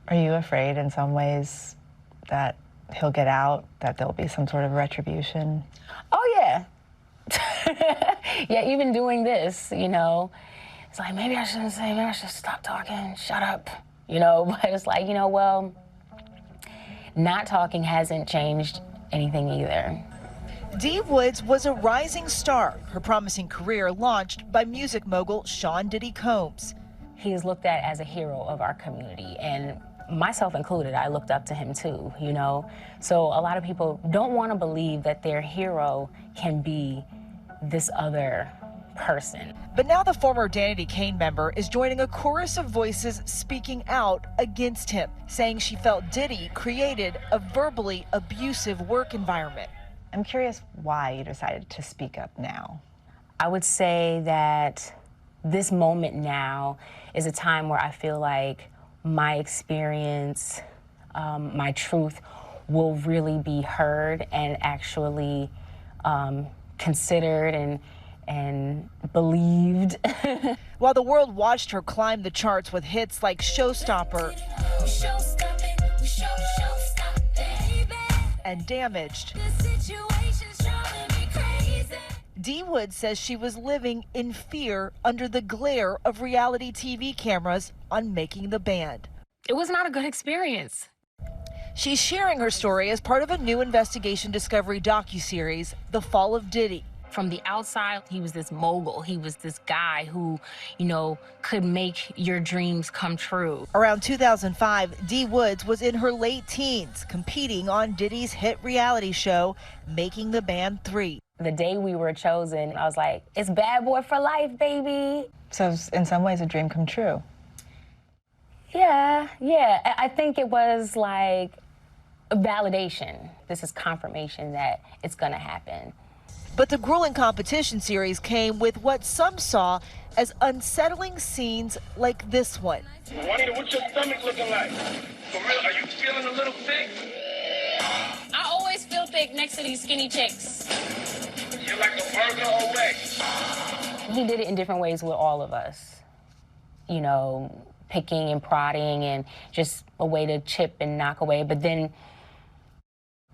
Are you afraid in some ways that he'll get out, that there'll be some sort of retribution? Oh, yeah. Yeah, even doing this, you know, it's like, maybe I shouldn't say, maybe I should stop talking, shut up, you know, but it's like, you know, well, not talking hasn't changed anything either. Dee Woods was a rising star. Her promising career launched by music mogul Sean Diddy Combs. He's looked at as a hero of our community, and myself included, I looked up to him too, you know? So a lot of people don't want to believe that their hero can be this other person. But now the former Danity Kane member is joining a chorus of voices speaking out against him, saying she felt Diddy created a verbally abusive work environment. I'm curious why you decided to speak up now. I would say that this moment now is a time where I feel like my experience, my truth will really be heard and actually considered and believed. While the world watched her climb the charts with hits like Showstopper and Damaged, Dee Woods says she was living in fear under the glare of reality TV cameras on Making the Band. It was not a good experience. She's sharing her story as part of a new investigation Discovery docuseries, The Fall of Diddy. From the outside, he was this mogul. He was this guy who, you know, could make your dreams come true. Around 2005, Dee Woods was in her late teens, competing on Diddy's hit reality show, Making the Band 3. The day we were chosen, I was like, it's bad boy for life, baby. So it's in some ways a dream come true. Yeah. I think it was like a validation. This is confirmation that it's gonna happen. But the grueling competition series came with what some saw as unsettling scenes like this one. Juanita, what's your stomach looking like? For real, are you feeling a little thick? I always feel thick next to these skinny chicks. You're like a burger away. He did it in different ways with all of us. You know, picking and prodding and just a way to chip and knock away, but then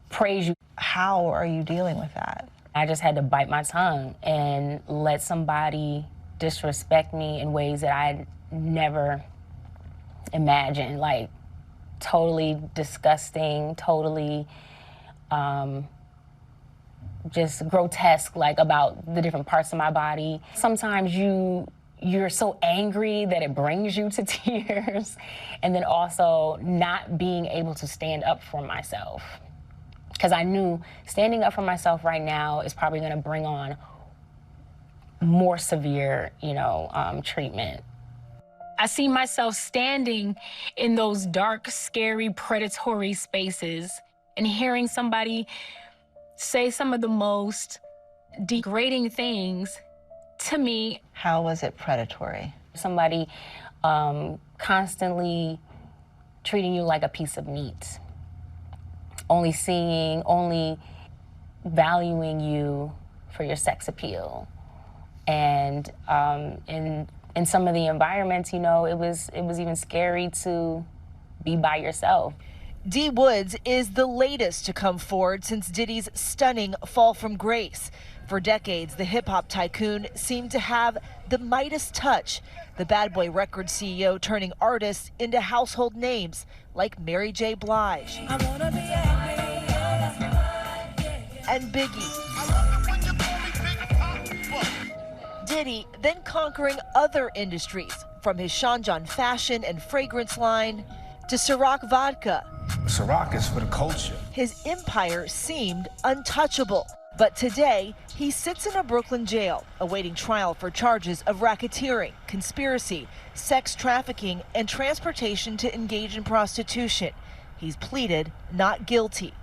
praise you. How are you dealing with that? I just had to bite my tongue and let somebody disrespect me in ways that I never imagined, like totally disgusting, totally just grotesque, like about the different parts of my body. Sometimes you're so angry that it brings you to tears, and then also not being able to stand up for myself. Because I knew standing up for myself right now is probably going to bring on more severe, you know, treatment. I see myself standing in those dark, scary, predatory spaces and hearing somebody say some of the most degrading things to me. How was it predatory? Somebody constantly treating you like a piece of meat. Only valuing you for your sex appeal. And in some of the environments, you know, it was even scary to be by yourself. Dee Woods is the latest to come forward since Diddy's stunning fall from grace. For decades, the hip-hop tycoon seemed to have the Midas touch, the Bad Boy Records CEO turning artists into household names like Mary J. Blige and Biggie. Diddy then conquering other industries, from his Sean John fashion and fragrance line to Ciroc vodka. Ciroc is for the culture. His empire seemed untouchable. But today, he sits in a Brooklyn jail, awaiting trial for charges of racketeering, conspiracy, sex trafficking, and transportation to engage in prostitution. He's pleaded not guilty.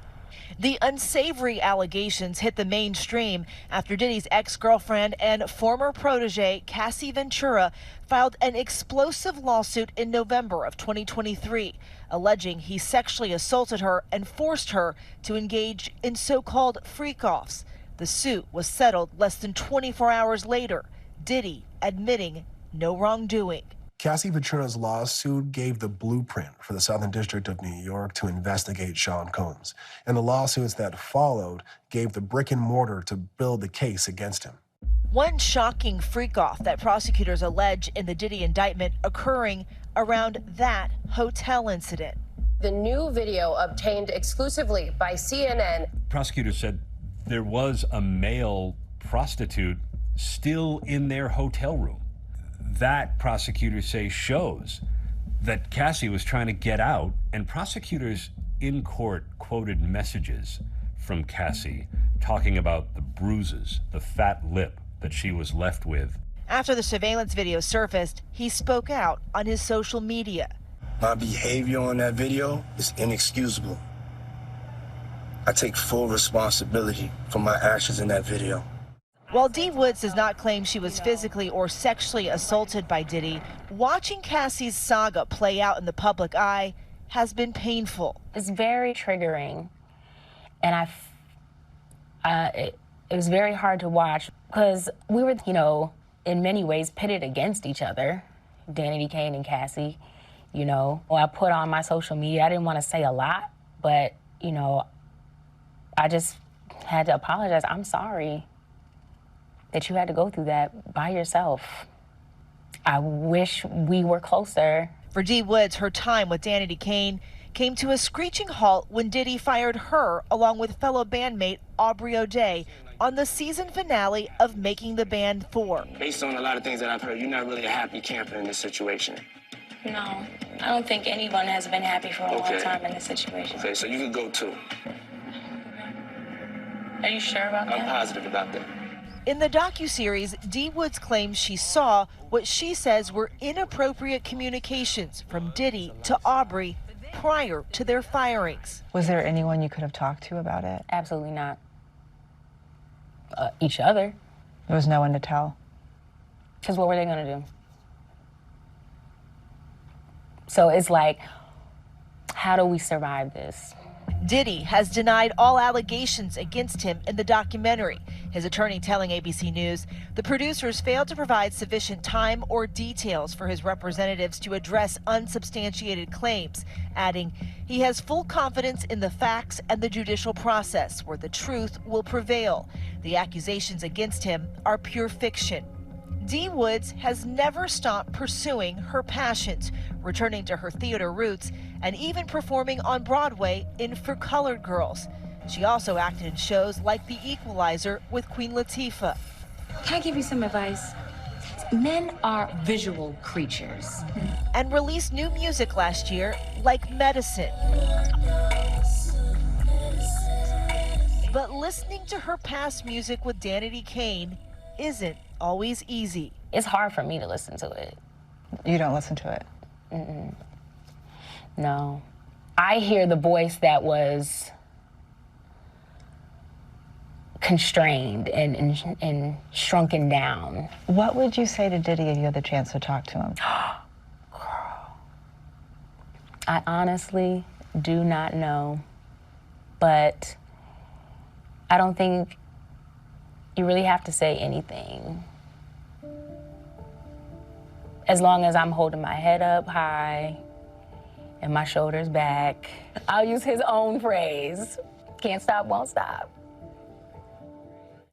The unsavory allegations hit the mainstream after Diddy's ex-girlfriend and former protege, Cassie Ventura, filed an explosive lawsuit in November of 2023, alleging he sexually assaulted her and forced her to engage in so-called freak-offs. The suit was settled less than 24 hours later, Diddy admitting no wrongdoing. Cassie Petrino's lawsuit gave the blueprint for the Southern District of New York to investigate Sean Combs, and the lawsuits that followed gave the brick and mortar to build the case against him. One shocking freak-off that prosecutors allege in the Diddy indictment occurring around that hotel incident. The new video obtained exclusively by CNN. Prosecutors said there was a male prostitute still in their hotel room. That, prosecutors say, shows that Cassie was trying to get out, and prosecutors in court quoted messages from Cassie talking about the bruises, the fat lip that she was left with. After the surveillance video surfaced, he spoke out on his social media. My behavior on that video is inexcusable. I take full responsibility for my actions in that video. While Dee Woods does not claim she was physically or sexually assaulted by Diddy, watching Cassie's saga play out in the public eye has been painful. It's very triggering, and it was very hard to watch because we were, in many ways pitted against each other, Danity Kane and Cassie. When I put on my social media, I didn't want to say a lot, but, I just had to apologize. I'm sorry that you had to go through that by yourself. I wish we were closer. For Dee Woods, her time with Danity Kane came to a screeching halt when Diddy fired her along with fellow bandmate Aubrey O'Day on the season finale of Making the Band 4. Based on a lot of things that I've heard, you're not really a happy camper in this situation. No, I don't think anyone has been happy for a long time in this situation. Okay, so you could go too. Are you sure about that? I'm positive about that. In the docuseries, Dee Woods claims she saw what she says were inappropriate communications from Diddy to Aubrey prior to their firings. Was there anyone you could have talked to about it? Absolutely not. Each other. There was no one to tell? Because what were they going to do? So it's like, how do we survive this? Diddy has denied all allegations against him in the documentary. His attorney telling ABC News the producers failed to provide sufficient time or details for his representatives to address unsubstantiated claims, adding he has full confidence in the facts and the judicial process where the truth will prevail. The accusations against him are pure fiction. Dee Woods has never stopped pursuing her passions, returning to her theater roots and even performing on Broadway in For Colored Girls. She also acted in shows like The Equalizer with Queen Latifah. Can I give you some advice? Men are visual creatures. And released new music last year like Medicine. But listening to her past music with Danity Kane isn't always easy. It's hard for me to listen to it. You don't listen to it? Mm-mm. No. I hear the voice that was constrained and shrunken down. What would you say to Diddy if you had the chance to talk to him? Girl. I honestly do not know, but I don't think you really have to say anything. As long as I'm holding my head up high and my shoulders back. I'll use his own phrase. Can't stop, won't stop.